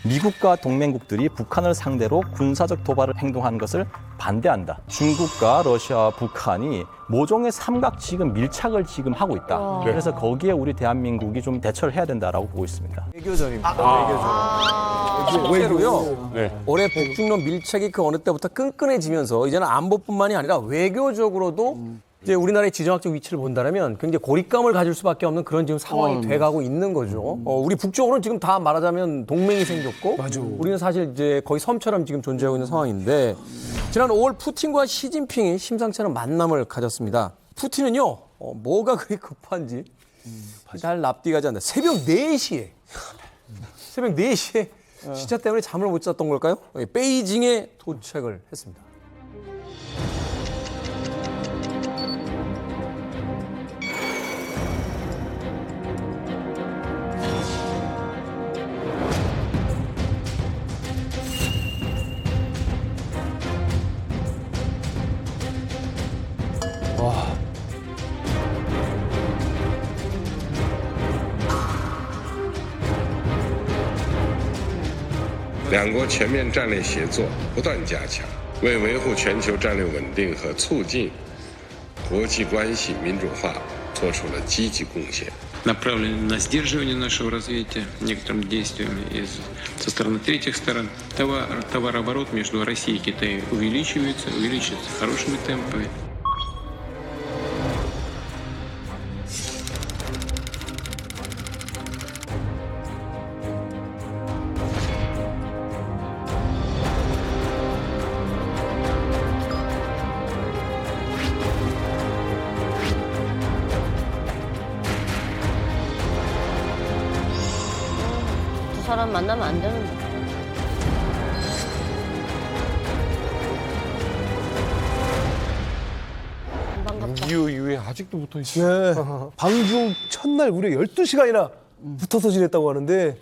미국과 동맹국들이 북한을 상대로 군사적 도발을 행동하는 것을 반대한다. 중국과 러시아와 북한이 모종의 삼각 지금 밀착을 지금 하고 있다. 그래서 거기에 우리 대한민국이 좀 대처를 해야 된다라고 보고 있습니다. 외교전입니다. 실제로요. 올해 북중러 밀착이 그 어느 때부터 끈끈해지면서 이제는 안보뿐만이 아니라 외교적으로도 이제 우리나라의 지정학적 위치를 본다면 굉장히 고립감을 가질 수밖에 없는 그런 지금 상황이 돼가고 있는 거죠. 우리 북쪽으로는 지금 다 말하자면 동맹이 생겼고, 우리는 사실 이제 거의 섬처럼 지금 존재하고 있는 상황인데, 지난 5월 푸틴과 시진핑이 심상치 않은 만남을 가졌습니다. 푸틴은요, 뭐가 그리 급한지 잘 납득하지 않는다. 새벽 4시에 시차 때문에 잠을 못 잤던 걸까요? 베이징에 도착을 했습니다. 와. 两国全面战略协作不断加强，为维护全球战略稳定和促进国际关系民主化做出了积极贡献。 направлены на сдерживание нашего развития некоторыми действиями со стороны третьих сторон. Товарооборот между Россией и Китаем увеличивается хорошими темпами. 두 사람 만나면 안 되는데. 반갑다. 6.25 이후에 아직도 붙어 있어요. 네. 방중 첫날 무려 12시간이나 붙어서 지냈다고 하는데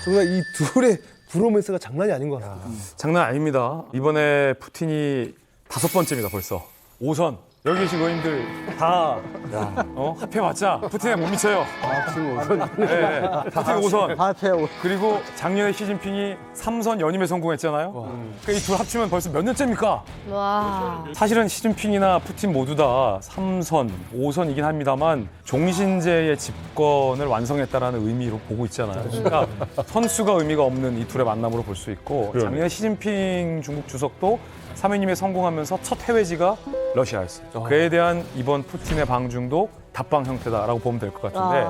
정말 이 둘의 브로맨스가 장난이 아닌 것 같아요. 장난 아닙니다. 이번에 푸틴이 5번째입니다, 벌써. 5선. 여기 계신 거인들 다 합해봤자 푸틴에 못 미쳐요. 푸틴 5선. 네, 푸틴 5선. 그리고 작년에 시진핑이 3선 연임에 성공했잖아요. 그러니까 이 둘 합치면 벌써 몇 년째입니까? 와. 사실은 시진핑이나 푸틴 모두 다 3선, 5선이긴 합니다만 종신제의 집권을 완성했다라는 의미로 보고 있잖아요. 그러니까 선수가 의미가 없는 이 둘의 만남으로 볼 수 있고 작년에 시진핑 중국 주석도 3회님에 성공하면서 첫 해외지가 러시아였어요. 그에 대한 이번 푸틴의 방중도 답방 형태다라고 보면 될 것 같은데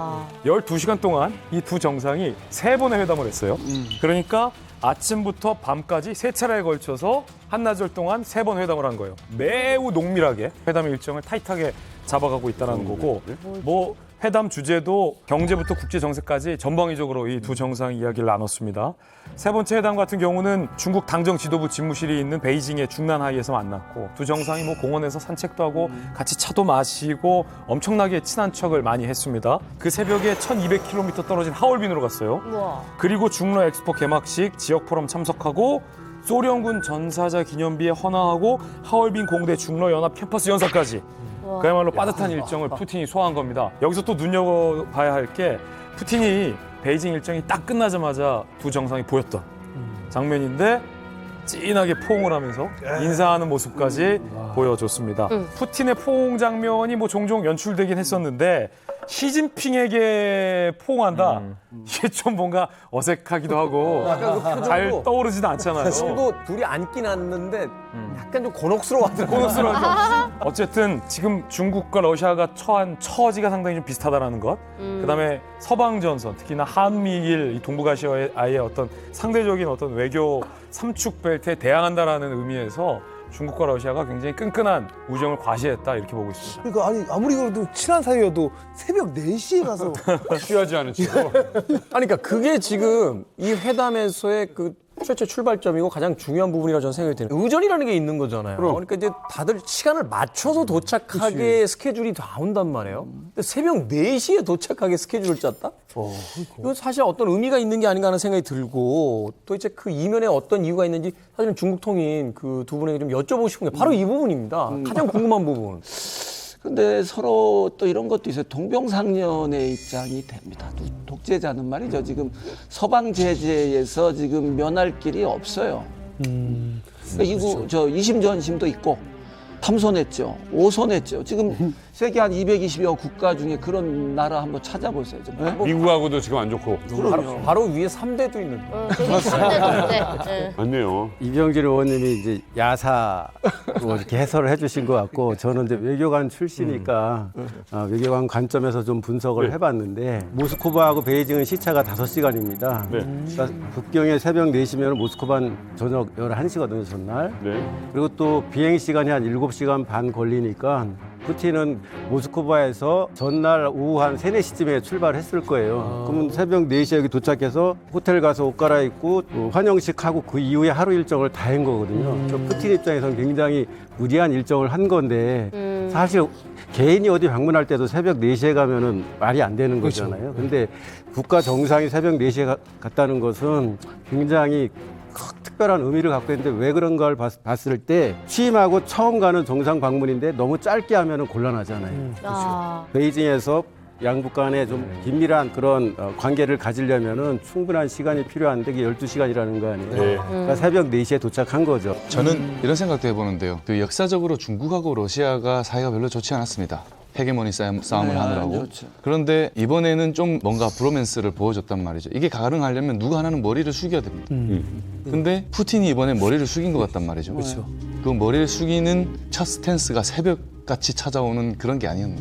12시간 동안 이 두 정상이 3번의 회담을 했어요. 그러니까 아침부터 밤까지 3차례에 걸쳐서 한나절 동안 3번 회담을 한 거예요. 매우 농밀하게 회담의 일정을 타이트하게 잡아가고 있다는 거고 뭐 회담 주제도 경제부터 국제 정세까지 전방위적으로 이 두 정상이 이야기를 나눴습니다. 세 번째 회담 같은 경우는 중국 당정 지도부 집무실이 있는 베이징의 중난하이에서 만났고 두 정상이 뭐 공원에서 산책도 하고 같이 차도 마시고 엄청나게 친한 척을 많이 했습니다. 그 새벽에 1200km 떨어진 하얼빈으로 갔어요. 우와. 그리고 중러 엑스포 개막식 지역 포럼 참석하고 소련군 전사자 기념비에 헌화하고 하얼빈 공대 중러 연합 캠퍼스 연사까지 그야말로 빠듯한 일정을 푸틴이 소화한 겁니다. 여기서 또 눈여겨봐야 할 게 푸틴이 베이징 일정이 딱 끝나자마자 두 정상이 보였던 장면인데 찐하게 포옹을 하면서 인사하는 모습까지 보여줬습니다. 푸틴의 포옹 장면이 뭐 종종 연출되긴 했었는데 시진핑에게 포옹한다? 이게 좀 뭔가 어색하기도 하고 잘 떠오르지도 않잖아요. 친구 둘이 앉긴 앉는데 약간 좀 곤혹스러워하더라고요. 곤혹스러워하죠. 어쨌든 지금 중국과 러시아가 처한 처지가 상당히 좀 비슷하다는 것. 그다음에 서방 전선, 특히나 한미일 이 동북아시아의 어떤 상대적인 어떤 외교 삼축 벨트에 대항한다라는 의미에서 중국과 러시아가 굉장히 끈끈한 우정을 과시했다 이렇게 보고 있습니다. 그러니까 아니 아무리 그래도 친한 사이여도 새벽 4시에 가서 취하지 않은 채로. 아니, 그러니까 그게 지금 이 회담에서의 그 최초 출발점이고 가장 중요한 부분이라고 저는 생각이 드는 의전이라는 게 있는 거잖아요. 그러니까 이제 다들 시간을 맞춰서 도착하게 스케줄이 나온단 말이에요. 근데 새벽 4시에 도착하게 스케줄을 짰다? 이건 사실 어떤 의미가 있는 게 아닌가 하는 생각이 들고 또 이제 그 이면에 어떤 이유가 있는지 사실은 중국 통인 그 두 분에게 좀 여쭤보고 싶은 게 바로 이 부분입니다. 가장 궁금한 부분. 근데 서로 또 이런 것도 있어요. 동병상련의 입장이 됩니다. 독재자는 말이죠. 지금 서방 제재에서 지금 면할 길이 없어요. 그러니까 저 이심전심도 있고 삼손했죠. 오손했죠. 지금 세계 한 220여 국가 중에 그런 나라 한번 찾아보세요. 미국하고도 지금 안 좋고. 바로 위에 3대도 있는데. 저기 3대 독재. 맞네요. 이병진 의원님이 이제 야사로 이렇게 해설을 해주신 것 같고 저는 이제 외교관 출신이니까 외교관 관점에서 좀 분석을 해봤는데 모스크바하고 베이징은 시차가 5시간입니다. 그러니까 북경에 새벽 4시면 모스크바는 저녁 11시거든요, 전날. 그리고 또 비행 시간이 한 7시간 반 걸리니까 푸틴은 모스크바에서 전날 오후 한 3, 4시쯤에 출발했을 거예요. 그러면 새벽 4시에 여기 도착해서 호텔 가서 옷 갈아입고 환영식 하고 그 이후에 하루 일정을 다 한 거거든요. 푸틴 입장에서는 굉장히 무리한 일정을 한 건데 사실 개인이 어디 방문할 때도 새벽 4시에 가면은 말이 안 되는 거잖아요. 근데 국가 정상이 새벽 4시에 갔다는 것은 굉장히 특별한 의미를 갖고 있는데 왜 그런가를 봤을 때 취임하고 처음 가는 정상 방문인데 너무 짧게 하면은 곤란하잖아요. 아. 베이징에서 양국 간에 좀 긴밀한 그런 관계를 가지려면은 충분한 시간이 필요한데 그게 12시간이라는 거 아니에요. 그러니까 새벽 4시에 도착한 거죠. 저는 이런 생각도 해보는데요. 그 역사적으로 중국하고 러시아가 사이가 별로 좋지 않았습니다. 헤게모니 싸움을 하느라고. 그런데 이번에는 좀 뭔가 브로맨스를 보여줬단 말이죠. 이게 가능하려면 누구 하나는 머리를 숙여야 됩니다. 근데 푸틴이 이번에 머리를 숙인 것 같단 말이죠. 그 머리를 숙이는 첫 스탠스가 새벽같이 찾아오는 그런 게 아니었나.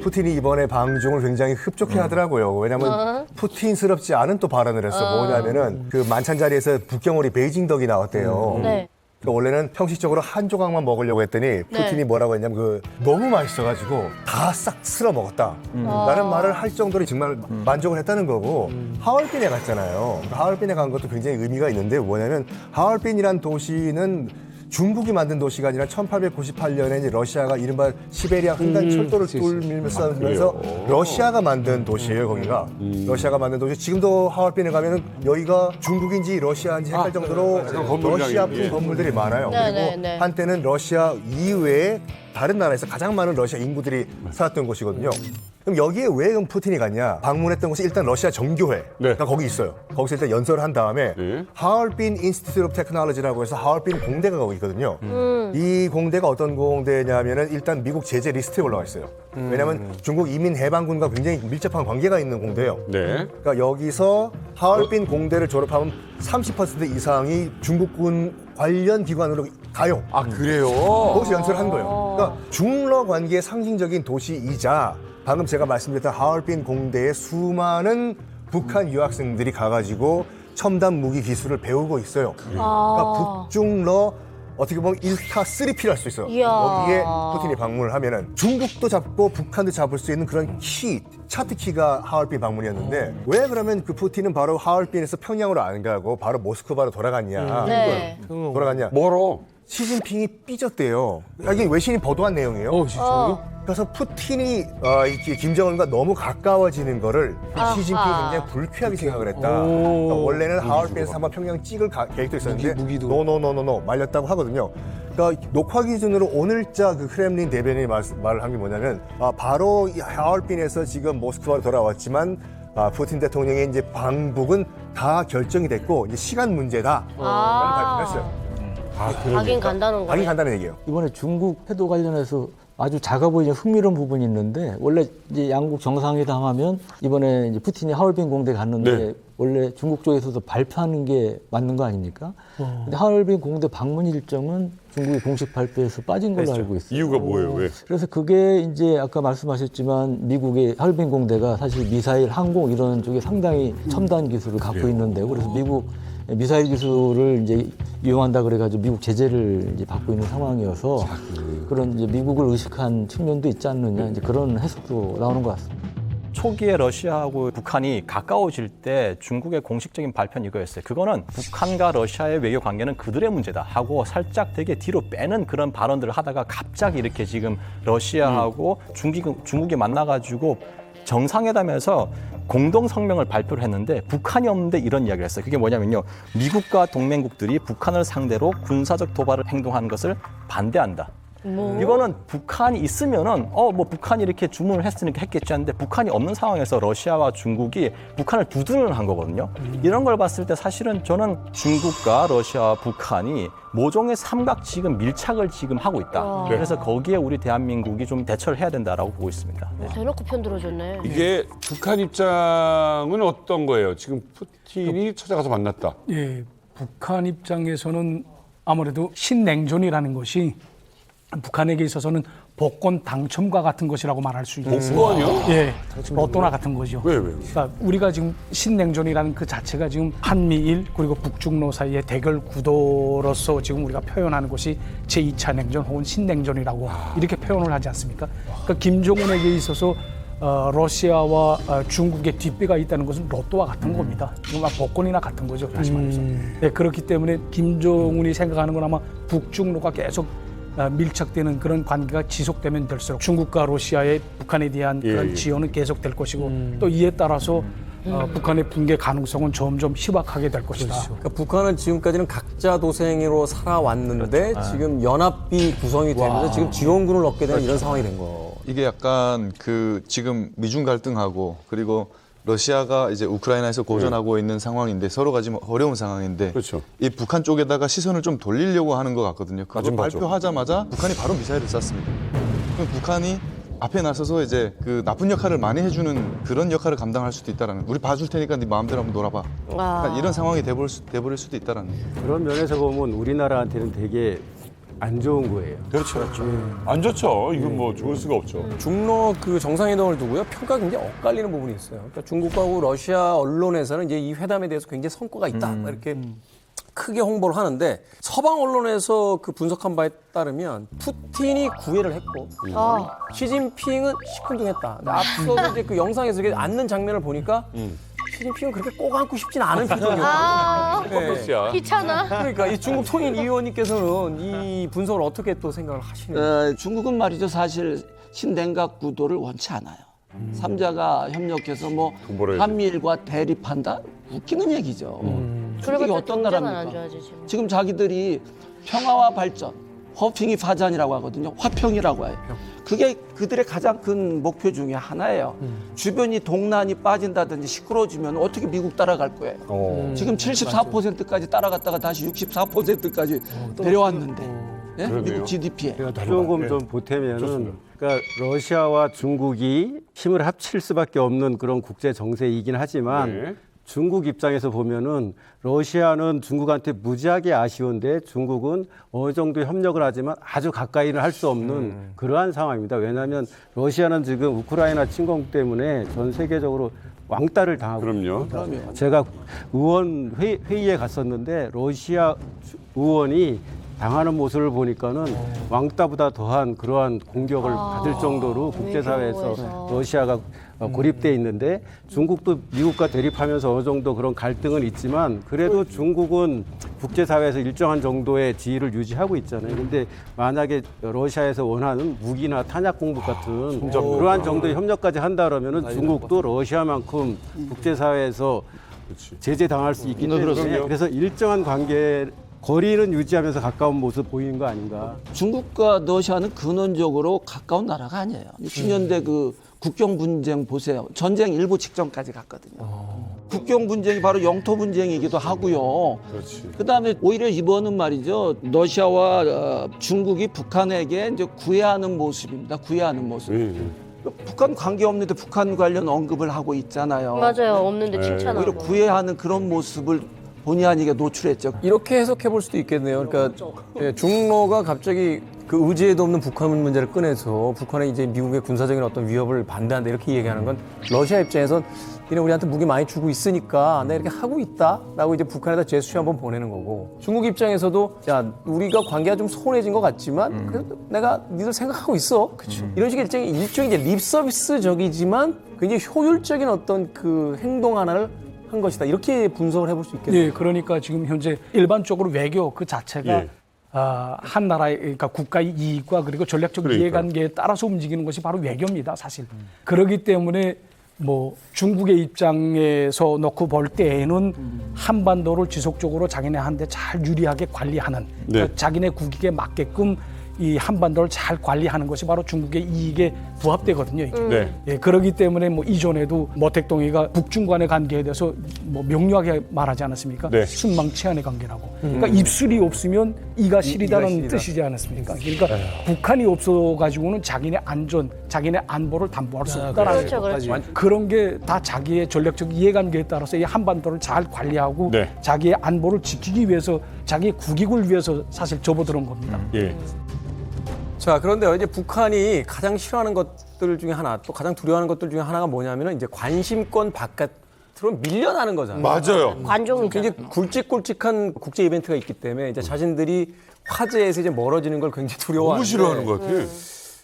푸틴이 이번에 방중을 굉장히 흡족해 하더라고요. 왜냐하면 푸틴스럽지 않은 또 발언을 했어. 뭐냐면은 그 만찬 자리에서 북경오리 베이징 덕이 나왔대요. 네. 그러니까 원래는 형식적으로 한 조각만 먹으려고 했더니 푸틴이 뭐라고 했냐면 너무 맛있어가지고 다 싹 쓸어 먹었다. 라는 말을 할 정도로 정말 만족을 했다는 거고 하얼빈에 갔잖아요. 하얼빈에 간 것도 굉장히 의미가 있는데 뭐냐면 하얼빈이란 도시는 중국이 만든 도시가 아니라 1898년에 이제 러시아가 이른바 시베리아 횡단 철도를 뚫면서 러시아가 만든 도시예요, 거기가. 러시아가 만든 도시. 지금도 하얼빈에 가면은 여기가 중국인지 러시아인지 헷갈 정도로 러시아풍 건물들이 많아요. 그리고 한때는 러시아 이외에 다른 나라에서 가장 많은 러시아 인구들이 살았던 곳이거든요. 그럼 여기에 왜 그럼 푸틴이 갔냐? 방문했던 곳이 일단 러시아 정교회가 거기 있어요. 거기서 일단 연설을 한 다음에 하얼빈 인스티튜트 오브 테크놀로지라고 해서 하얼빈 공대가 거기 있거든요. 이 공대가 어떤 공대냐면은 일단 미국 제재 리스트에 올라와 있어요. 왜냐하면 중국 이민 해방군과 굉장히 밀접한 관계가 있는 공대예요. 그러니까 여기서 하얼빈 공대를 졸업하면 30% 이상이 중국군 관련 기관으로 가요. 아, 그래요? 거기서 연설을 한 거예요. 그러니까 중러 관계의 상징적인 도시이자 방금 제가 말씀드렸던 하얼빈 공대에 수많은 북한 유학생들이 가가지고 첨단 무기 기술을 배우고 있어요. 그러니까 북중러 어떻게 보면 1타 3P를 할 수 있어요. 거기에 푸틴이 방문을 하면은 중국도 잡고 북한도 잡을 수 있는 그런 차트 키가 하얼빈 방문이었는데 왜 그러면 그 푸틴은 바로 하얼빈에서 평양으로 안 가고 바로 모스크바로 돌아갔냐? 돌아갔냐? 뭐로? 시진핑이 삐졌대요. 이게 외신이 보도한 내용이에요. 진짜요? 그래서 푸틴이 김정은과 너무 가까워지는 거를 시진핑이 굉장히 불쾌하게 생각을 했다. 그러니까 원래는 하얼빈에서 한번 평양 찍을 계획도 있었는데 노 말렸다고 하거든요. 그러니까 녹화 기준으로 오늘자 그 크렘린 대변인이 말을 한 게 뭐냐면 바로 이 하얼빈에서 지금 모스크바로 돌아왔지만 푸틴 대통령의 이제 방북은 다 결정이 됐고 이제 시간 문제다. 라는 발표를 했어요. 가긴 간다는 거예요. 가긴 간다는 얘기예요. 이번에 중국 태도 관련해서 아주 작아 보이는 흥미로운 부분이 있는데 원래 이제 양국 정상회담 하면 이번에 이제 푸틴이 하얼빈 공대 갔는데 원래 중국 쪽에서도 발표하는 게 맞는 거 아닙니까? 근데 하얼빈 공대 방문 일정은 중국이 공식 발표에서 빠진 걸로 알고 있어요. 이유가 뭐예요? 왜? 그래서 그게 이제 아까 말씀하셨지만 미국의 하얼빈 공대가 사실 미사일, 항공 이런 쪽에 상당히 첨단 기술을 갖고 있는데요. 그래서 미국 미사일 기술을 이제 이용한다 그래가지고 미국 제재를 이제 받고 있는 상황이어서 그런 이제 미국을 의식한 측면도 있지 않느냐 이제 그런 해석도 나오는 것 같습니다. 초기에 러시아하고 북한이 가까워질 때 중국의 공식적인 발표는 이거였어요. 그거는 북한과 러시아의 외교 관계는 그들의 문제다 하고 살짝 되게 뒤로 빼는 그런 발언들을 하다가 갑자기 이렇게 지금 러시아하고 중국이 만나가지고 정상회담에서 공동 성명을 발표를 했는데 북한이 없는데 이런 이야기를 했어요. 그게 뭐냐면요. 미국과 동맹국들이 북한을 상대로 군사적 도발을 행동하는 것을 반대한다. 이거는 북한이 있으면은 뭐 북한이 이렇게 주문을 했으니까 했겠지 하는데 북한이 없는 상황에서 러시아와 중국이 북한을 두둔을 한 거거든요. 이런 걸 봤을 때 사실은 저는 중국과 러시아와 북한이 모종의 삼각 지금 밀착을 지금 하고 있다. 그래서 거기에 우리 대한민국이 좀 대처를 해야 된다라고 보고 있습니다. 네. 대놓고 편 들어줬네. 이게 북한 입장은 어떤 거예요? 지금 푸틴이 찾아가서 만났다. 예, 북한 입장에서는 아무래도 신냉전이라는 것이 북한에게 있어서는 복권 당첨과 같은 것이라고 말할 수 있습니다. 복권이요? 예, 로또나 같은 거죠. 왜? 그러니까 우리가 지금 신냉전이라는 그 자체가 지금 한미일 그리고 북중로 사이의 대결 구도로서 지금 우리가 표현하는 것이 제2차 냉전 혹은 신냉전이라고 이렇게 표현을 하지 않습니까? 그러니까 김정은에게 있어서 러시아와 중국의 뒷배가 있다는 것은 로또와 같은 겁니다. 이건 막 복권이나 같은 거죠. 다시 말해서. 네, 그렇기 때문에 김정은이 생각하는 건 아마 북중로가 계속 밀착되는 그런 관계가 지속되면 될수록 중국과 러시아의 북한에 대한 그런 지원은 계속될 것이고 또 이에 따라서 북한의 붕괴 가능성은 점점 희박하게 될 것이다. 그렇죠. 그러니까 북한은 지금까지는 각자 도생으로 살아왔는데 지금 연합이 구성이 되면서 지금 지원군을 얻게 되는 이런 상황이 된 거. 이게 약간 그 지금 미중 갈등하고 그리고 러시아가 이제 우크라이나에서 고전하고 있는 상황인데 서로가 지금 어려운 상황인데 그렇죠. 이 북한 쪽에다가 시선을 좀 돌리려고 하는 것 같거든요. 그거 맞아. 발표하자마자 북한이 바로 미사일을 쐈습니다. 그럼 북한이 앞에 나서서 이제 그 나쁜 역할을 많이 해주는 그런 역할을 감당할 수도 있다라는. 우리 봐줄 테니까 네 마음대로 한번 놀아봐. 그러니까 이런 상황이 돼버릴 수도 있다라는. 그런 면에서 보면 우리나라한테는 되게 안 좋은 거예요. 그렇죠. 안 좋죠. 이건 뭐 좋을 수가 없죠. 중로 그 정상회담을 두고요. 평가가 굉장히 엇갈리는 부분이 있어요. 그러니까 중국과 러시아 언론에서는 이제 이 회담에 대해서 굉장히 성과가 있다. 이렇게 크게 홍보를 하는데 서방 언론에서 그 분석한 바에 따르면 푸틴이 구애를 했고 시진핑은 시큰둥했다. 근데 앞서 이제 그 영상에서 이렇게 앉는 장면을 보니까 시진핑은 그렇게 꼭 안고 싶진 않은 표정이었거든요. 귀찮아. 그러니까 이 중국 통일 이 의원님께서는 이 분석을 어떻게 또 생각을 하시는지. 중국은 말이죠. 사실 신냉각 구도를 원치 않아요. 삼자가 협력해서 뭐 한미일과 대립한다? 웃기는 얘기죠. 중국이 어떤 나라입니까? 지금 자기들이 평화와 발전, 허핑이 파잔이라고 하거든요. 화평이라고 해요. 그게 그들의 가장 큰 목표 중에 하나예요. 주변이 동난이 빠진다든지 시끄러워지면 어떻게 미국 따라갈 거예요. 지금 74%까지 따라갔다가 다시 64%까지 내려왔는데 예? 미국 GDP에. 조금 좀 보태면은 그러니까 러시아와 중국이 힘을 합칠 수밖에 없는 그런 국제 정세이긴 하지만 중국 입장에서 보면은 러시아는 중국한테 무지하게 아쉬운데 중국은 어느 정도 협력을 하지만 아주 가까이는 할 수 없는 그러한 상황입니다. 왜냐하면 러시아는 지금 우크라이나 침공 때문에 전 세계적으로 왕따를 당하고 있습니다. 제가 의원 회의에 갔었는데 러시아 의원이 당하는 모습을 보니까는 왕따보다 더한 그러한 공격을 받을 정도로 국제사회에서 러시아가 고립돼 있는데 중국도 미국과 대립하면서 어느 정도 그런 갈등은 있지만 그래도 중국은 국제사회에서 일정한 정도의 지위를 유지하고 있잖아요. 근데 만약에 러시아에서 원하는 무기나 탄약 공급 같은 그러한 정도의 협력까지 한다 그러면은 중국도 러시아만큼 국제사회에서 제재 당할 수 있기 때문에 그래서 일정한 관계 거리는 유지하면서 가까운 모습 보이는 거 아닌가? 중국과 러시아는 근원적으로 가까운 나라가 아니에요. 60년대 그 국경 분쟁 보세요. 전쟁 일부 직전까지 갔거든요. 국경 분쟁이 바로 영토 분쟁이기도 하고요. 그다음에 오히려 이번은 말이죠. 러시아와 중국이 북한에게 이제 구애하는 모습입니다. 구애하는 모습. 북한 관계 없는데 북한 관련 언급을 하고 있잖아요. 맞아요. 없는데 칭찬하고. 오히려 구애하는 그런 모습을 본의 아니게 노출했죠. 이렇게 해석해 볼 수도 있겠네요. 그러니까 중로가 갑자기 그 의지에도 없는 북한 문제를 꺼내서 북한에 이제 미국의 군사적인 어떤 위협을 반대한다 이렇게 얘기하는 건 러시아 입장에선 니네 우리한테 무기 많이 주고 있으니까 내가 이렇게 하고 있다라고 이제 북한에다 제스처 한번 보내는 거고 중국 입장에서도 야 우리가 관계가 좀 소원해진 것 같지만 그래도 내가 니들 생각하고 있어. 이런 식의 일종의 이제 립 서비스적이지만 굉장히 효율적인 어떤 그 행동 하나를 한 것이다. 이렇게 분석을 해볼 수 있겠네요. 예, 그러니까 지금 현재 일반적으로 외교 그 자체가 한 나라의 그러니까 국가의 이익과 그리고 전략적 이해관계에 따라서 움직이는 것이 바로 외교입니다, 사실. 그렇기 때문에 뭐 중국의 입장에서 놓고 볼 때에는 한반도를 지속적으로 자기네한테 잘 유리하게 관리하는 그러니까 자기네 국익에 맞게끔 이 한반도를 잘 관리하는 것이 바로 중국의 이익에 부합되거든요. 이게. 네. 예, 그렇기 때문에 뭐 이전에도 모택동이가 북중 간의 관계에 대해서 뭐 명료하게 말하지 않았습니까? 네. 순망치안의 관계라고. 그러니까 입술이 없으면 이가 시리다는 뜻이지 않았습니까? 그러니까 북한이 없어가지고는 자기네 안전, 자기네 안보를 담보할 수 없다라는 그렇죠, 그렇죠. 그런 게 다 자기의 전략적 이해관계에 따라서 이 한반도를 잘 관리하고 네. 자기의 안보를 지키기 위해서 자기의 국익을 위해서 사실 접어들은 겁니다. 예. 자, 그런데요, 이제 북한이 가장 싫어하는 것들 중에 하나, 또 가장 두려워하는 것들 중에 하나가 뭐냐면은 이제 관심권 바깥으로 밀려나는 거잖아요. 맞아요. 관종이죠. 굉장히 굵직굵직한 국제 이벤트가 있기 때문에 이제 자신들이 화제에서 이제 멀어지는 걸 굉장히 두려워하는. 너무 싫어하는 것 같아.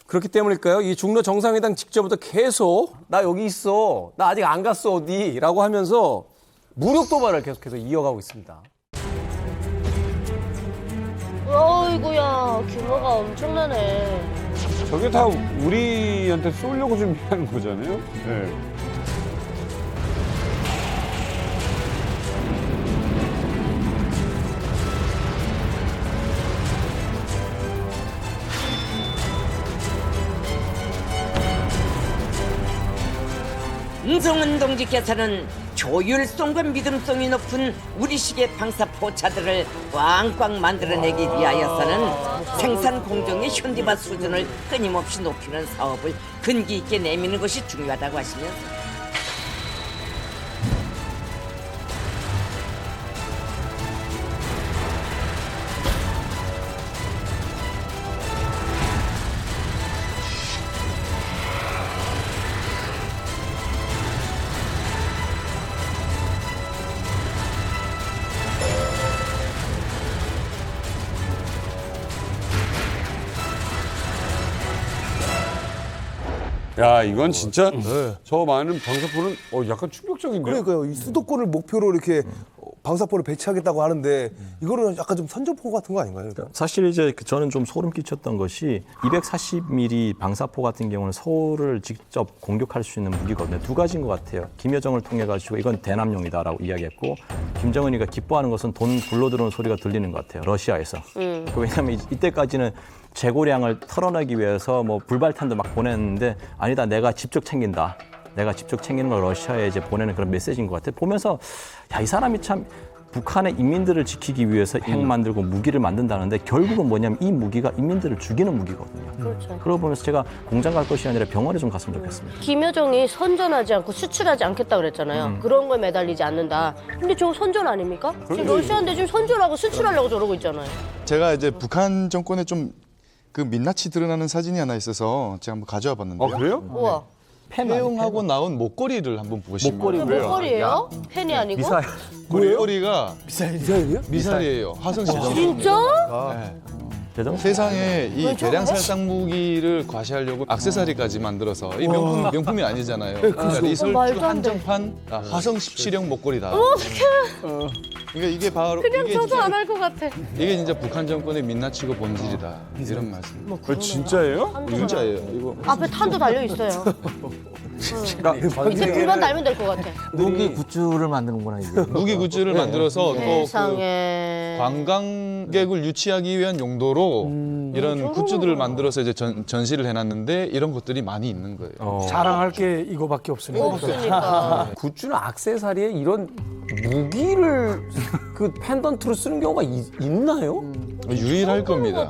그렇기 때문일까요? 이 중러 정상회담 직전부터 계속 나 여기 있어, 나 아직 안 갔어 어디라고 하면서 무력 도발을 계속해서 이어가고 있습니다. 어이구야, 규모가 엄청나네. 저게 다 우리한테 쏘려고 준비하는 거잖아요. 네. 응성은 동지께서는 조율성과 믿음성이 높은 우리식의 방사포차들을 꽝꽝 만들어내기 위하여서는 생산 공정의 현대화 수준을 끊임없이 높이는 사업을 근기 있게 내미는 것이 중요하다고 하시면서 야, 이건 진짜 저 많은 방사포는 약간 충격적인데요. 그러니까요. 이 수도권을 목표로 이렇게 방사포를 배치하겠다고 하는데 이거는 약간 좀 선전포 같은 거 아닌가요? 사실 이제 저는 좀 소름 끼쳤던 것이 240mm 방사포 같은 경우는 서울을 직접 공격할 수 있는 무기거든요. 두 가지인 것 같아요. 김여정을 통해 가지고 이건 대남용이다라고 이야기했고, 김정은이가 기뻐하는 것은 돈 굴러들어오는 소리가 들리는 것 같아요. 러시아에서. 왜냐하면 이때까지는 재고량을 털어내기 위해서 뭐 불발탄도 막 보냈는데, 아니다, 내가 직접 챙긴다. 내가 직접 챙기는 걸 러시아에 이제 보내는 그런 메시지인 것 같아요. 보면서 야, 이 사람이 참 북한의 인민들을 지키기 위해서 핵 만들고 무기를 만든다는데 결국은 뭐냐면 이 무기가 인민들을 죽이는 무기거든요. 그렇죠. 그러고 보면서 제가 공장 갈 것이 아니라 병원에 좀 갔으면 좋겠습니다. 김여정이 선전하지 않고 수출하지 않겠다 그랬잖아요. 그런 거에 매달리지 않는다. 근데 저거 선전 아닙니까? 지금 러시아인데 지금 선전하고 수출하려고 저러고 있잖아요. 제가 이제 북한 정권에 좀 그 민낯이 드러나는 사진이 하나 있어서 제가 한번 가져와 봤는데요. 아, 그래요? 우와. 폐용하고 나온 목걸이를 한번 보시면 목걸이에요? 펜이 아니고? 목걸이가 미사일이요? 미사일이에요. 화성 시점. 진짜? 세상에 이 대량살상 무기를 과시하려고 액세서리까지 만들어서 이 명품이 아니잖아요. 그러니까 리설트 한정판 화성 17형 목걸이다. 어떡해. 그러니까 이게 바로 그냥 이게 저도 진짜, 안 할 것 같아. 이게 진짜 북한 정권의 민낯이고 본질이다. 이런 말씀. 진짜예요? 진짜예요. 이거 앞에 탄도 달려 있어요. 밑에 불만 달면 될 것 같아. 무기 굿즈를 만드는구나 이게. 무기 굿즈를 만들어서 또 그 세상에. 관광객을 유치하기 위한 용도로 이런 굿즈들을 만들어서 이제 전시를 해놨는데 이런 것들이 많이 있는 거예요. 자랑할 게 이거밖에 없으니까. 없으니까. 굿즈나 액세서리에 이런 무기를 그 펜던트로 쓰는 경우가 있나요? 유일할 겁니다.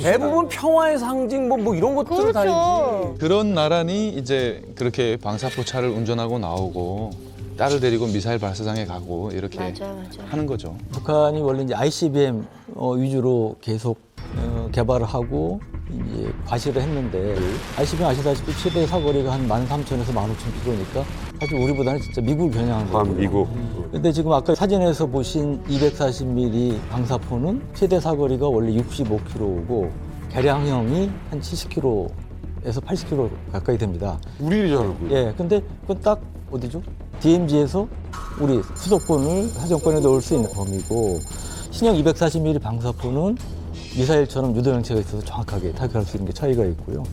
대부분 평화의 상징 뭐 이런 것들을 그렇죠. 다니지. 그런 나라니 이제 그렇게 방사포 차를 운전하고 나오고 딸을 데리고 미사일 발사장에 가고 이렇게 맞아. 하는 거죠. 북한이 원래 이제 ICBM 위주로 계속 개발을 하고 이제 과시를 했는데 ICBM 아시다시피 최대 사거리가 한 13,000에서 15,000km니까 사실 우리보다는 진짜 미국을 겨냥한 거예요. 미국. 근데 지금 아까 사진에서 보신 240mm 방사포는 최대 사거리가 원래 65km고 개량형이 한 70km에서 80km 가까이 됩니다. 우리 잘 알고. 예, 근데 그건 딱 어디죠? DMZ에서 우리 수도권을 사정권에 넣을 수 있는 범위고 신형 240mm 방사포는 미사일처럼 유도형체가 있어서 정확하게 타격할 수 있는 게 차이가 있고요.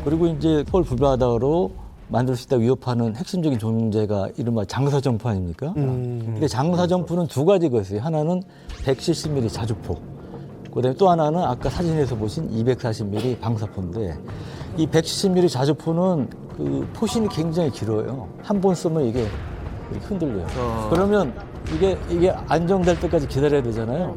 그리고 이제 서울 불바다로 만들 수 있다 위협하는 핵심적인 존재가 이른바 장사정포 아닙니까? 근데 장사정포는 두 가지가 있어요. 하나는 170mm 자주포. 그다음에 또 하나는 아까 사진에서 보신 240mm 방사포인데 이 170mm 자주포는 그 포신이 굉장히 길어요. 한 번 쓰면 이게 이렇게 흔들려요. 그러면 이게 안정될 때까지 기다려야 되잖아요.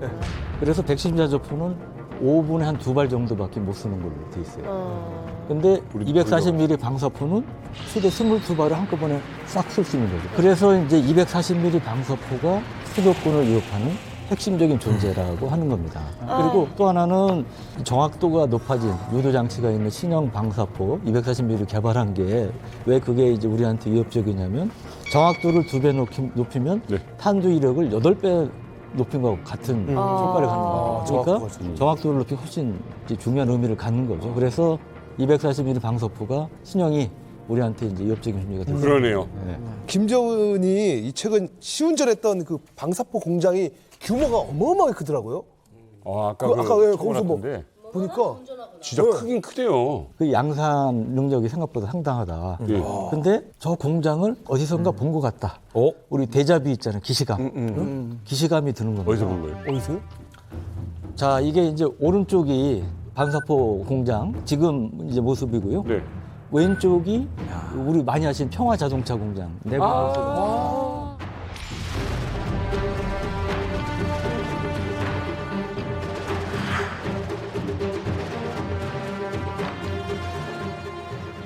그래서 170mm 자주포는 5분에 한 2발 정도밖에 못 쓰는 걸로 돼 있어요. 근데 240mm 방사포는 최대 22발을 한꺼번에 싹 쓸 수 있는 거죠. 그래서 이제 240mm 방사포가 수도권을 위협하는 핵심적인 존재라고 하는 겁니다. 그리고 또 하나는 정확도가 높아진 유도 장치가 있는 신형 방사포 240mm 개발한 게 왜 그게 이제 우리한테 위협적이냐면 정확도를 2배 높이면 탄두 이력을 8배 높인 거하고 같은 효과를 갖는 거예요. 그러니까 정확도를 높이 훨씬 이제 중요한 의미를 갖는 거죠. 그래서 240mm 방사포가 신형이 우리한테 이제 위협적인 의미가 됐어요. 그러네요. 네. 김정은이 이 최근 시운전했던 그 방사포 공장이 규모가 어마어마하게 크더라고요. 아까 거기서 뭐 보니까 진짜 크긴 크대요. 그 양산 능력이 생각보다 상당하다. 근데 저 공장을 어디선가 본 것 같다. 우리 대자비 있잖아요. 기시감. 기시감이 드는 겁니다. 어디서 본 거예요? 어디서? 자, 이게 이제 오른쪽이 방사포 공장 지금 이제 모습이고요. 네. 왼쪽이 우리 많이 아시는 평화 자동차 공장 내부 모습.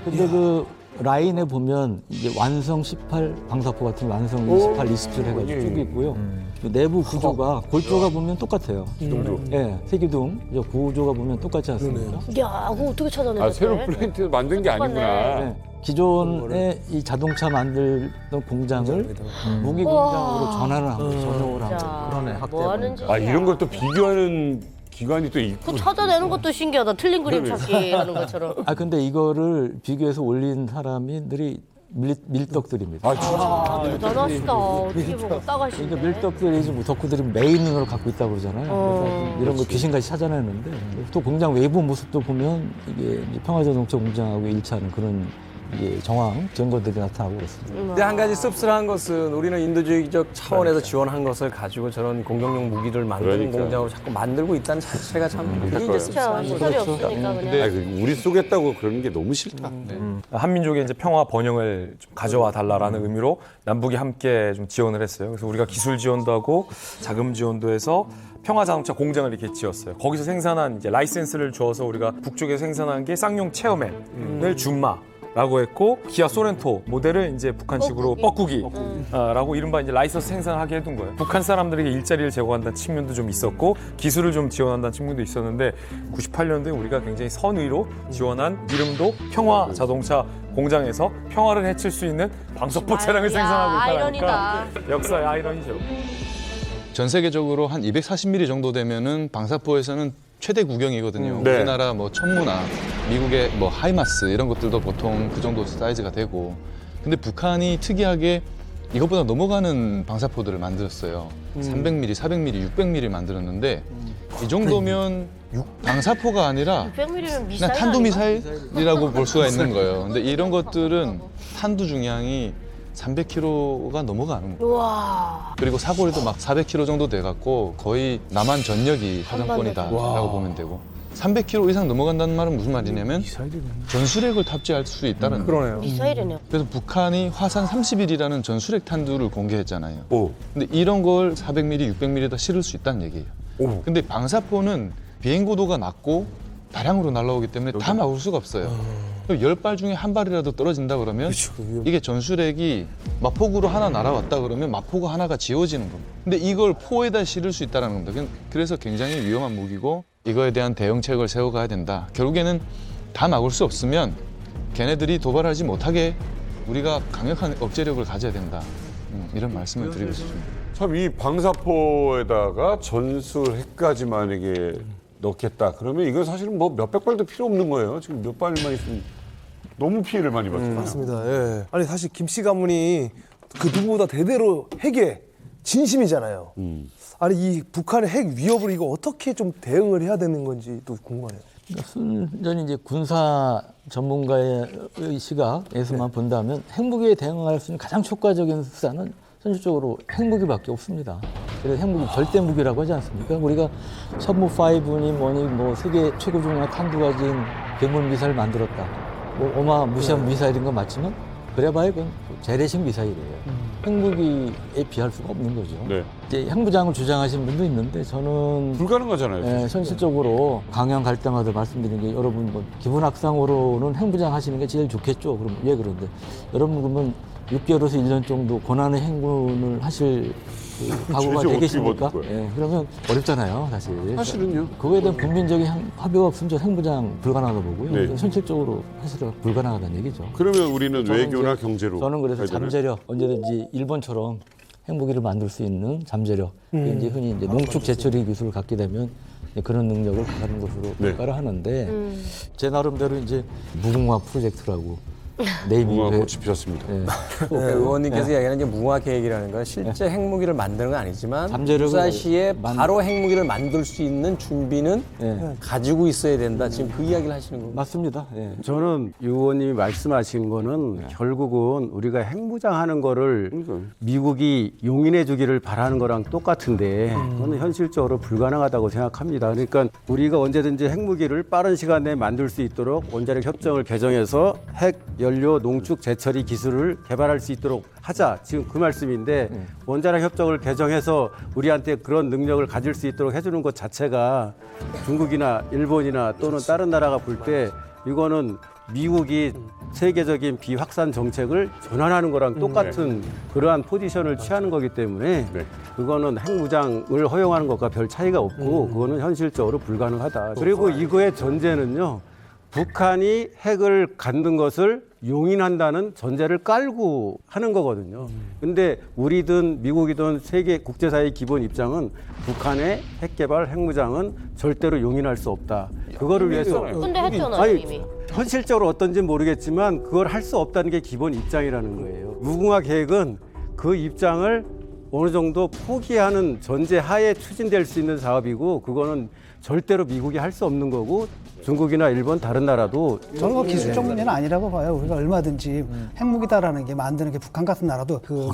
근데 그 라인에 보면 이제 완성 18 방사포 같은 완성 28, 27 해가지고 쭉 있고요. 그 내부 구조가 골조가 보면 똑같아요. 예, 세기둥 구조가 보면 똑같지 않습니까? 야, 그거 어떻게 찾아냈대? 새로 플레이트 만든 게 아니구나. 네. 기존의 이 자동차 만들던 공장을 무기 공장으로 전환을 한 거예요. 전용을 한 거예요. 그러네. 뭐 하는 짓이야. 이런 걸 또 비교하는 기관이 또 있고. 그 찾아내는 것도 신기하다. 틀린 그림 찾기 하는 것처럼. 근데 이거를 비교해서 올린 사람들이 밀떡들입니다. 대단하시다. 어떻게 보고 따가시네. 그러니까 밀떡들이 좀 덕후들이 메인으로 갖고 있다고 그러잖아요. 그래서 이런 거 귀신같이 찾아내는데 또 공장 외부 모습도 보면 이게 이제 평화자동차 공장하고 일치하는 그런 이게 정황 증거들이 나타나고 그렇습니다. 근데 한 가지 씁쓸한 것은 우리는 인도주의적 차원에서 지원한 것을 가지고 저런 공격용 무기를 만드는 공장으로 자꾸 만들고 있다는 자체가 참 그게 이제 씁쓸한 거죠. 소리 없으니까 그냥. 우리 쏘겠다고 그러는 게 너무 싫다. 한민족의 이제 평화 번영을 좀 가져와 달라라는 의미로 남북이 함께 좀 지원을 했어요. 그래서 우리가 기술 지원도 하고 자금 지원도 해서 평화 자동차 공장을 이렇게 지었어요. 거기서 생산한 이제 라이센스를 주어서 우리가 북쪽에서 생산한 게 쌍용 체어맨을 준마. 라고 했고 기아 소렌토 모델을 이제 북한식으로 뻐꾸기라고 이른바 이제 라이선스 생산하게 해둔 거예요. 북한 사람들에게 일자리를 제공한다는 측면도 좀 있었고 기술을 좀 지원한다는 측면도 있었는데 98년도에 우리가 굉장히 선의로 지원한 이름도 평화 자동차 공장에서 평화를 해칠 수 있는 방사포 차량을 생산하고 있다니까 역사의 아이러니죠. 전 세계적으로 한 240mm 정도 되면은 방사포에서는 최대 구경이거든요. 네. 우리나라 뭐 천무나 미국의 뭐 하이마스 이런 것들도 보통 그 정도 사이즈가 되고, 근데 북한이 특이하게 이것보다 넘어가는 방사포들을 만들었어요. 300mm, 400mm, 600mm 만들었는데 이 정도면 방사포가 아니라 600mm는 미사일 그냥 탄도미사일이라고 볼 수가 있는 거예요. 근데 이런 것들은 탄두 중량이 300kg가 넘어가는 거예요. 우와. 그리고 사거리도 막 400km 정도 돼갖고 거의 남한 전역이 사정권이다라고 보면 되고, 300km 이상 넘어간다는 말은 무슨 말이냐면 전술핵을 탑재할 수 있다는 거예요. 미사일이네요. 그래서 북한이 화산 30일이라는 전술핵 탄두를 공개했잖아요. 근데 이런 걸 400mm, 600mm에다 실을 수 있다는 얘기예요. 근데 방사포는 비행고도가 낮고 다량으로 날아오기 때문에 다 막을 수가 없어요. 10발 중에 한 발이라도 떨어진다 그러면 이게 전술핵이 마포구로 하나 날아왔다 그러면 마포구 하나가 지워지는 겁니다. 근데 이걸 포에다 실을 수 있다는 겁니다. 그래서 굉장히 위험한 무기고 이거에 대한 대응책을 세워가야 된다. 결국에는 다 막을 수 없으면 걔네들이 도발하지 못하게 우리가 강력한 억제력을 가져야 된다. 이런 말씀을 드리고 싶습니다. 참 이 방사포에다가 전술핵까지 만약에 넣겠다. 그러면 이건 사실은 뭐 몇백 발도 필요 없는 거예요. 지금 몇 발만 있으면 너무 피해를 많이 받잖아요. 맞습니다. 예. 아니 사실 김씨 가문이 그 누구보다 대대로 핵에 진심이잖아요. 아니 이 북한의 핵 위협을 이거 어떻게 좀 대응을 해야 되는 건지 또 궁금하네요. 그러니까 순전히 이제 군사 전문가의 시각에서만 본다면 핵무기에 대응할 수 있는 가장 효과적인 수단은 현실적으로 핵무기밖에 없습니다. 그래서 핵무기 절대 무기라고 하지 않습니까? 우리가 선무 5니 뭐니 뭐 세계 최고 중량학 한두 가지인 괴물 미사일 만들었다. 뭐 어마무시한 미사일인 건 맞지만 그래봐야 그건 재래식 미사일이에요. 핵무기에 비할 수가 없는 거죠. 네. 이제 핵무장을 주장하시는 분도 있는데 저는 불가능하잖아요. 예, 현실적으로 강연 갈 때마다 말씀드린 게 여러분 뭐 기본 학상으로는 핵무장 하시는 게 제일 좋겠죠. 그럼 왜 그런데 여러분 그러면 6개월에서 1년 정도 고난의 행군을 하실 그 각오가 어떻게 되겠습니까? 버틸 거예요? 예, 그러면 어렵잖아요, 사실. 사실은요. 그거에 대한 국민적인 합의가 없으면 저 핵무장 불가능하다고 보고요. 네. 현실적으로 사실 불가능하다는 얘기죠. 그러면 우리는 저는 외교나 이제 경제로 저는 그래서 가야 되나요? 잠재력 언제든지 일본처럼 핵무기를 만들 수 있는 잠재력 이제 흔히 이제 농축 제철이 기술을 갖게 되면 이제 그런 능력을 가는 것으로 네. 평가를 하는데 제 나름대로 이제 무궁화 프로젝트라고 네이비 무궁화 꽃이 피었습니다. 예. 네, 의원님께서 이야기하는 이제 무궁화 계획이라는 건 실제 핵무기를 만드는 건 아니지만 잠재력을 유사시에 바로 핵무기를 만들 수 있는 준비는 예. 가지고 있어야 된다. 지금 그 이야기를 하시는 겁니다. 맞습니다. 예. 저는 유 의원님이 말씀하신 거는 결국은 우리가 핵무장하는 거를 미국이 용인해 주기를 바라는 거랑 똑같은데 그거는 현실적으로 불가능하다고 생각합니다. 그러니까 우리가 언제든지 핵무기를 빠른 시간 내에 만들 수 있도록 원자력 협정을 개정해서 핵 연료 농축 재처리 기술을 개발할 수 있도록 하자. 지금 그 말씀인데 원자력 협정을 개정해서 우리한테 그런 능력을 가질 수 있도록 해주는 것 자체가 중국이나 일본이나 또는 다른 나라가 볼 때 이거는 미국이 세계적인 비확산 정책을 전환하는 거랑 똑같은 그러한 포지션을 취하는 거기 때문에 그거는 핵무장을 허용하는 것과 별 차이가 없고 그거는 현실적으로 불가능하다. 그리고 이거의 전제는요. 북한이 핵을 갖는 것을 용인한다는 전제를 깔고 하는 거거든요. 근데 우리든 미국이든 세계 국제사회의 기본 입장은 북한의 핵 개발, 핵무장은 절대로 용인할 수 없다. 그거를 위해서 근데 했잖아요, 이미. 현실적으로 어떤지는 모르겠지만 그걸 할 수 없다는 게 기본 입장이라는 거예요. 무궁화 계획은 그 입장을 어느 정도 포기하는 전제 하에 추진될 수 있는 사업이고 그거는 절대로 미국이 할 수 없는 거고 중국이나 일본 다른 나라도 저는 그 기술적 문제는 아니라고 봐요. 우리가 얼마든지 핵무기다라는 게 만드는 게 북한 같은 나라도 그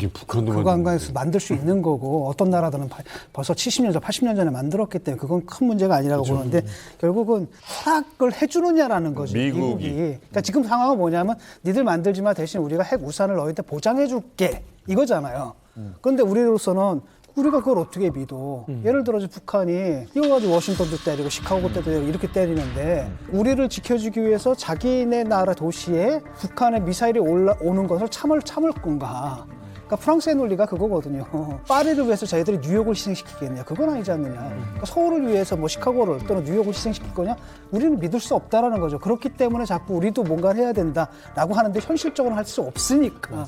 관광에서 만들 수 있는 거고 어떤 나라들은 벌써 70년 전, 80년 전에 만들었기 때문에 그건 큰 문제가 아니라고 보는데 결국은 허락을 해주느냐라는 거죠. 미국이. 그러니까 지금 상황은 뭐냐면 니들 만들지 마 대신 우리가 핵 우산을 너희한테 보장해 줄게 이거잖아요. 그런데 우리로서는 우리가 그걸 어떻게 믿어? 예를 들어서 북한이 이거 가지고 워싱턴도 때리고 시카고도 때리고 이렇게 때리는데 우리를 지켜주기 위해서 자기네 나라 도시에 북한의 미사일이 오는 것을 참을 건가? 그러니까 프랑스의 논리가 그거거든요. 파리를 위해서 자기들이 뉴욕을 희생시키겠냐? 그건 아니지 않느냐. 그러니까 서울을 위해서 뭐 시카고를 또는 뉴욕을 희생시킬 거냐? 우리는 믿을 수 없다라는 거죠. 그렇기 때문에 자꾸 우리도 뭔가를 해야 된다라고 하는데 현실적으로 할 수 없으니까.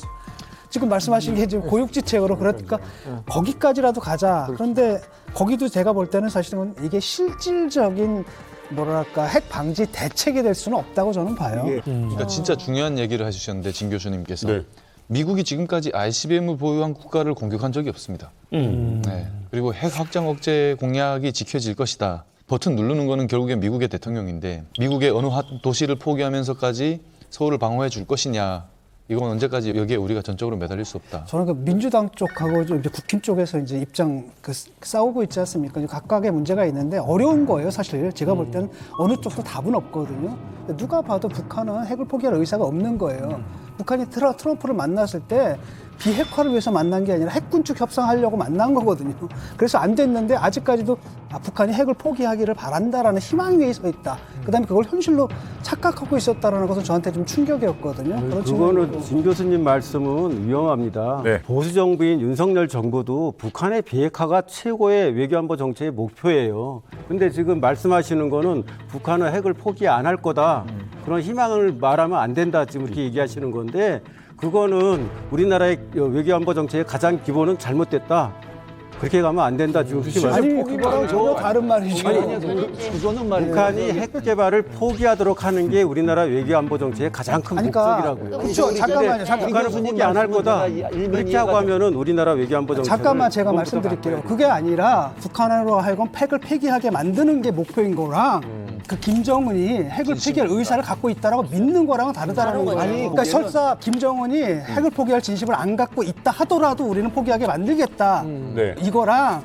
지금 말씀하신 게 지금 고육지책으로 그러니까 거기까지라도 가자. 그런데 거기도 제가 볼 때는 사실은 이게 실질적인 뭐랄까 핵 방지 대책이 될 수는 없다고 저는 봐요. 그러니까 진짜 중요한 얘기를 해주셨는데 진 교수님께서 미국이 지금까지 ICBM을 보유한 국가를 공격한 적이 없습니다. 네. 그리고 핵 확장 억제 공약이 지켜질 것이다. 버튼 누르는 거는 결국엔 미국의 대통령인데 미국의 어느 도시를 포기하면서까지 서울을 방어해 줄 것이냐. 이건 언제까지 여기에 우리가 전적으로 매달릴 수 없다. 저는 그 민주당 쪽하고 이제 국힘 쪽에서 이제 입장 싸우고 있지 않습니까? 각각의 문제가 있는데 어려운 거예요, 사실. 제가 볼 때는 어느 쪽도 답은 없거든요. 누가 봐도 북한은 핵을 포기할 의사가 없는 거예요. 북한이 트럼프를 만났을 때 비핵화를 위해서 만난 게 아니라 핵군축 협상하려고 만난 거거든요. 그래서 안 됐는데 아직까지도 북한이 핵을 포기하기를 바란다라는 희망 위에 서 있다. 그다음에 그걸 현실로 착각하고 있었다라는 것은 저한테 좀 충격이었거든요. 그거는 진 교수님 말씀은 위험합니다. 보수 정부인 윤석열 정부도 북한의 비핵화가 최고의 외교안보 정책의 목표예요. 근데 지금 말씀하시는 거는 북한은 핵을 포기 안 할 거다. 그런 희망을 말하면 안 된다. 지금 이렇게 얘기하시는 건데 그거는 우리나라의 외교안보 정책의 가장 기본은 잘못됐다. 그렇게 가면 안 된다. 지금 그렇게 아니 그거랑 전혀 다른 말이죠. 그거는 북한이 핵 개발을 포기하도록 하는 게 우리나라 외교안보 정책의 가장 큰 목적이라고요. 그렇죠. 잠깐만요. 북한은 포기 안 할 거다. 그렇게 하고 하면은 우리나라 외교안보 정책. 잠깐만 제가 말씀드릴게요. 그게 아니라 북한으로 하여금 핵을 폐기하게 만드는 게 목표인 거랑 그 김정은이 핵을 포기할 의사를 갖고 있다라고 믿는 거랑은 다르다라는 거예요. 그러니까 설사 김정은이 핵을 포기할 진심을 안 갖고 있다 하더라도 우리는 포기하게 만들겠다. 네. 이거랑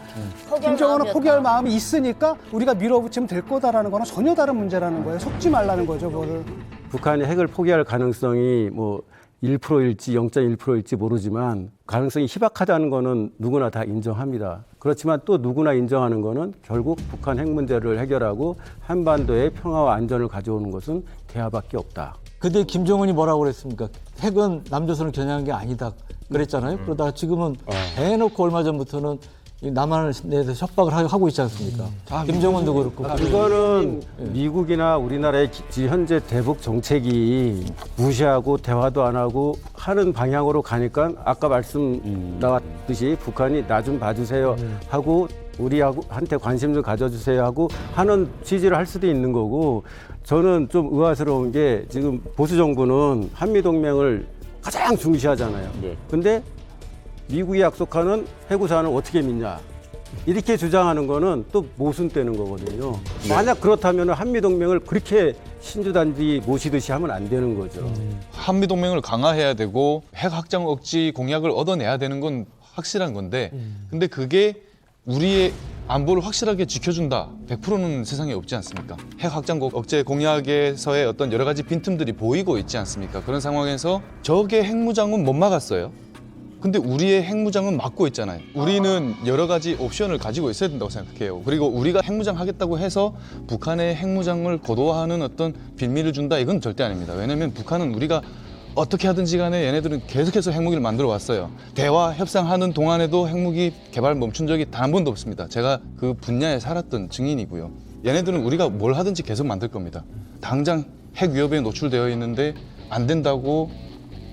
김정은은 마음이었다. 포기할 마음이 있으니까 우리가 밀어붙이면 될 거다라는 거는 전혀 다른 문제라는 거예요. 속지 말라는 거죠, 그거를. 북한이 핵을 포기할 가능성이 뭐 1%일지 0.1%일지 모르지만 가능성이 희박하다는 거는 누구나 다 인정합니다. 그렇지만 또 누구나 인정하는 거는 결국 북한 핵 문제를 해결하고 한반도의 평화와 안전을 가져오는 것은 대화밖에 없다. 근데 김정은이 뭐라고 그랬습니까? 핵은 남조선을 겨냥한 게 아니다 그랬잖아요. 그러다가 지금은 대놓고 얼마 전부터는 이 남한을 내서 협박을 하고 있지 않습니까? 김정은도 그렇고. 그거는 미국이나 우리나라의 현재 대북 정책이 무시하고 대화도 안 하고 하는 방향으로 가니까 아까 말씀 나왔듯이 북한이 나 좀 봐주세요 하고 우리한테 관심 좀 가져주세요 하고 하는 취지를 할 수도 있는 거고 저는 좀 의아스러운 게 지금 보수 정부는 한미동맹을 가장 중시하잖아요. 근데 미국이 약속하는 해구사는 어떻게 믿냐 이렇게 주장하는 거는 또 모순되는 거거든요. 만약 그렇다면 한미동맹을 그렇게 신주단지 모시듯이 하면 안 되는 거죠. 한미동맹을 강화해야 되고 핵 확장 억지 공약을 얻어내야 되는 건 확실한 건데 근데 그게 우리의 안보를 확실하게 지켜준다. 100%는 세상에 없지 않습니까? 핵 확장 억제 공약에서의 어떤 여러 가지 빈틈들이 보이고 있지 않습니까? 그런 상황에서 적의 핵무장은 못 막았어요. 근데 우리의 핵무장은 막고 있잖아요. 우리는 여러 가지 옵션을 가지고 있어야 된다고 생각해요. 그리고 우리가 핵무장 하겠다고 해서 북한의 핵무장을 고도화하는 어떤 빌미를 준다 이건 절대 아닙니다. 왜냐하면 북한은 우리가 어떻게 하든지 간에 얘네들은 계속해서 핵무기를 만들어 왔어요. 대화 협상하는 동안에도 핵무기 개발 멈춘 적이 단 한 번도 없습니다. 제가 그 분야에 살았던 증인이고요. 얘네들은 우리가 뭘 하든지 계속 만들 겁니다. 당장 핵 위협에 노출되어 있는데 안 된다고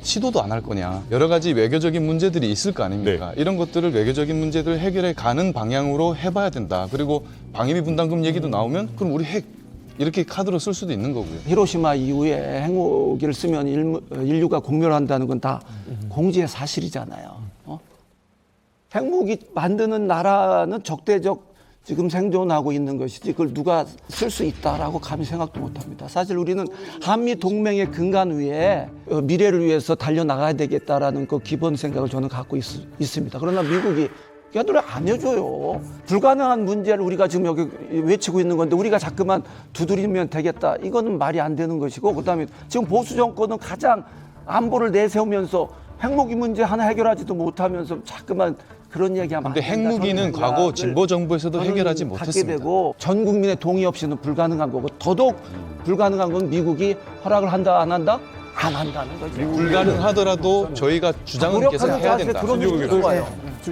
시도도 안 할 거냐. 여러 가지 외교적인 문제들이 있을 거 아닙니까? 이런 것들을 외교적인 문제들 해결해 가는 방향으로 해봐야 된다. 그리고 방위비 분담금 얘기도 나오면 그럼 우리 핵 이렇게 카드로 쓸 수도 있는 거고요. 히로시마 이후에 핵무기를 쓰면 인류가 공멸한다는 건 다 공지의 사실이잖아요. 핵무기 만드는 나라는 적대적 지금 생존하고 있는 것이지 그걸 누가 쓸 수 있다라고 감히 생각도 못합니다. 사실 우리는 한미 동맹의 근간 위에 미래를 위해서 달려나가야 되겠다라는 그 기본 생각을 저는 갖고 있습니다. 그러나 미국이 걔들을 안 해줘요. 불가능한 문제를 우리가 지금 여기 외치고 있는 건데 우리가 자꾸만 두드리면 되겠다. 이거는 말이 안 되는 것이고 그다음에 지금 보수 정권은 가장 안보를 내세우면서 핵무기 문제 하나 해결하지도 못하면서 자꾸만 그런 얘기하면 근데 핵무기는 과거 진보 정부에서도 해결하지 못했습니다. 되고 전 국민의 동의 없이는 불가능한 거고 더더욱 불가능한 건 미국이 허락을 한다 안 한다? 안 한다는 거죠. 불가능하더라도 저희가 주장은 계속 해야 된다.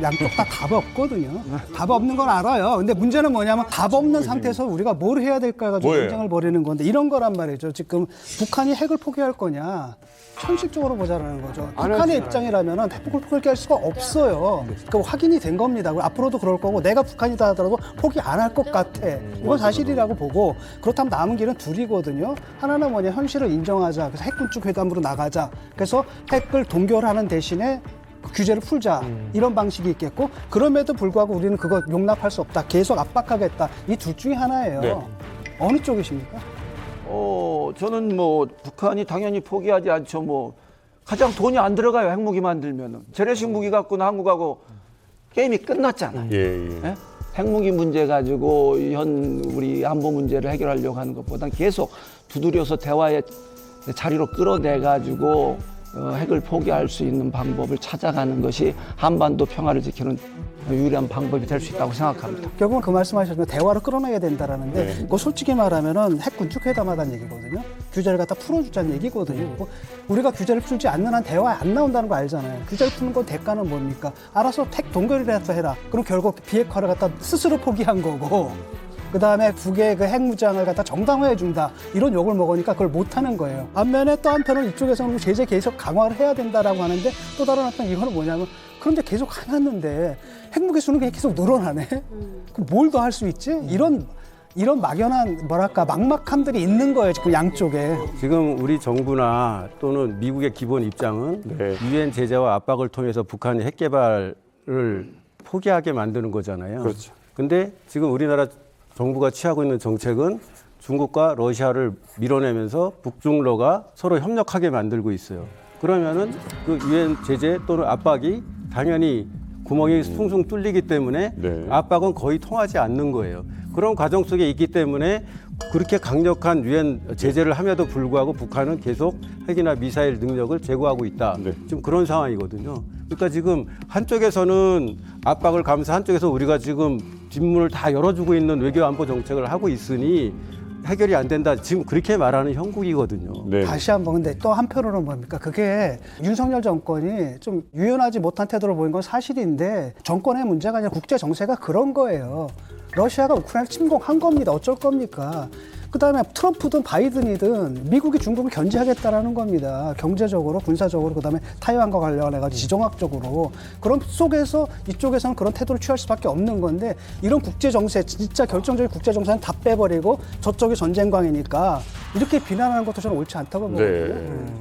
양쪽 다 답이 없거든요. 답 없는 건 알아요. 근데 문제는 뭐냐면 답 없는 상태에서 우리가 뭘 해야 될까 가지고 논쟁을 벌이는 건데 이런 거란 말이죠. 지금 북한이 핵을 포기할 거냐. 현실적으로 보자라는 거죠. 북한의 입장이라면 핵폭을 포기할 수가 없어요. 그러니까 확인이 된 겁니다. 앞으로도 그럴 거고 내가 북한이다 하더라도 포기 안 할 것 같아. 이건 사실이라고 보고 그렇다면 남은 길은 둘이거든요. 하나는 뭐냐 현실을 인정하자. 그래서 핵군축 회담으로 나가자. 그래서 핵을 동결하는 대신에 규제를 풀자. 이런 방식이 있겠고 그럼에도 불구하고 우리는 그거 용납할 수 없다. 계속 압박하겠다. 이 둘 중에 하나예요. 네. 어느 쪽이십니까? 저는 뭐 북한이 당연히 포기하지 않죠. 뭐 가장 돈이 안 들어가요. 핵무기 만들면은 재래식 무기 갖고는 한국하고 게임이 끝났잖아요. 예? 핵무기 문제 가지고 우리 안보 문제를 해결하려고 하는 것보다는 계속 두드려서 대화의 자리로 끌어내 가지고 핵을 포기할 수 있는 방법을 찾아가는 것이 한반도 평화를 지키는 유일한 방법이 될 수 있다고 생각합니다. 결국은 그 말씀하셨던 대화를 끌어내야 된다라는데 그거 솔직히 말하면은 핵 군축 회담하다는 얘기거든요. 규제를 갖다 풀어주자는 얘기거든요. 그리고 우리가 규제를 풀지 않는 한 대화에 안 나온다는 거 알잖아요. 규제를 푸는 건 대가는 뭡니까? 알아서 핵 동결이라도 해라. 그럼 결국 비핵화를 갖다 스스로 포기한 거고. 그다음에 북의 그 핵무장을 갖다 정당화해 준다 이런 욕을 먹으니까 그걸 못 하는 거예요. 반면에 또 한편은 이쪽에서는 제재 계속 강화를 해야 된다라고 하는데 또 다른 한편 이거는 뭐냐면 그런데 계속 해놨는데 핵무기 수는 계속 늘어나네. 그럼 뭘 더 할 수 있지? 이런 막연한 뭐랄까 막막함들이 있는 거예요. 지금 양쪽에. 지금 우리 정부나 또는 미국의 기본 입장은 유엔 제재와 압박을 통해서 북한이 핵 개발을 포기하게 만드는 거잖아요. 그렇죠. 근데 지금 우리나라 정부가 취하고 있는 정책은 중국과 러시아를 밀어내면서 북중러가 서로 협력하게 만들고 있어요. 그러면은 그 유엔 제재 또는 압박이 당연히 구멍이 숭숭 뚫리기 때문에 압박은 거의 통하지 않는 거예요. 그런 과정 속에 있기 때문에 그렇게 강력한 유엔 제재를 함에도 불구하고 북한은 계속 핵이나 미사일 능력을 제고하고 있다. 지금 그런 상황이거든요. 그러니까 지금 한쪽에서는 압박을 가면서 한쪽에서 우리가 지금 뒷문을 다 열어주고 있는 외교 안보 정책을 하고 있으니 해결이 안 된다. 지금 그렇게 말하는 형국이거든요. 다시 한번 근데 또 한편으로는 뭡니까? 그게 윤석열 정권이 좀 유연하지 못한 태도를 보인 건 사실인데 정권의 문제가 아니라 국제 정세가 그런 거예요. 러시아가 우크라이나를 침공한 겁니다. 어쩔 겁니까? 그다음에 트럼프든 바이든이든 미국이 중국을 견제하겠다라는 겁니다. 경제적으로, 군사적으로, 그다음에 타이완과 관련해가지고 지정학적으로. 그런 속에서 이쪽에서는 그런 태도를 취할 수밖에 없는 건데 이런 국제 정세, 진짜 결정적인 국제 정세는 다 빼버리고 저쪽이 전쟁광이니까 이렇게 비난하는 것도 저는 옳지 않다고 보거든요.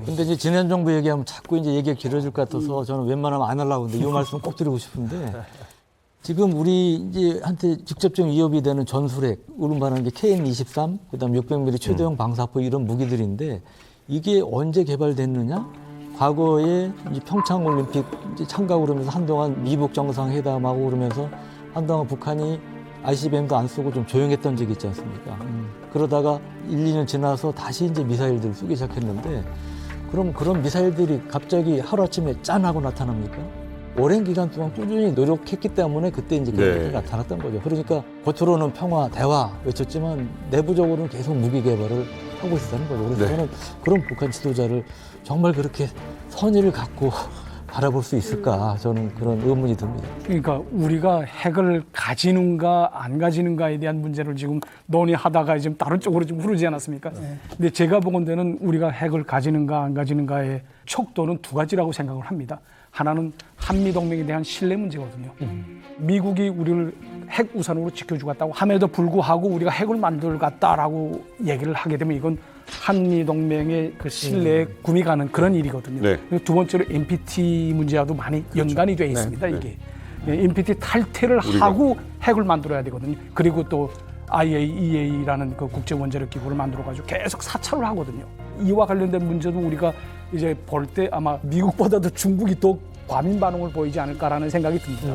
근데 이제 지난 정부 얘기하면 자꾸 이제 얘기가 길어질 것 같아서 저는 웬만하면 안 하려고 하는데 이 말씀 꼭 드리고 싶은데 지금 우리 이제 한테 직접적인 위협이 되는 전술핵, 우른바라는 게 KN-23, 그다음 600mm 최대형 방사포 이런 무기들인데 이게 언제 개발됐느냐? 과거에 이제 평창 올림픽 이제 참가하고 그러면서 한동안 미북 정상회담하고 그러면서 한동안 북한이 ICBM도 안 쓰고 좀 조용했던 적이 있지 않습니까? 그러다가 1, 2년 지나서 다시 이제 미사일들을 쏘기 시작했는데 그럼 그런 미사일들이 갑자기 하루아침에 짠 하고 나타납니까? 오랜 기간 동안 꾸준히 노력했기 때문에 그때 이제 그런 것들이 나타났던 거죠. 그러니까 겉으로는 평화, 대화 외쳤지만 내부적으로는 계속 무기 개발을 하고 있었다는 거죠. 그래서 저는 그런 북한 지도자를 정말 그렇게 선의를 갖고 바라볼 수 있을까? 저는 그런 의문이 듭니다. 그러니까 우리가 핵을 가지는가 안 가지는가에 대한 문제를 지금 논의하다가 지금 다른 쪽으로 좀 흐르지 않았습니까? 근데 제가 보건대는 우리가 핵을 가지는가 안 가지는가의 척도는 두 가지라고 생각을 합니다. 하나는 한미동맹에 대한 신뢰 문제거든요. 미국이 우리를 핵 우산으로 지켜주겠다고 함에도 불구하고 우리가 핵을 만들겠다라고 얘기를 하게 되면 이건 한미동맹의 그 신뢰에 금이 가는 그런 일이거든요. 두 번째로 NPT 문제와도 많이 연관이 돼 있습니다. 이게 NPT 탈퇴를 하고 핵을 만들어야 되거든요. 그리고 또 IAEA라는 그 국제 원자력 기구를 만들어가지고 계속 사찰을 하거든요. 이와 관련된 문제도 우리가 이제 볼 때 아마 미국보다도 중국이 더 과민 반응을 보이지 않을까라는 생각이 듭니다.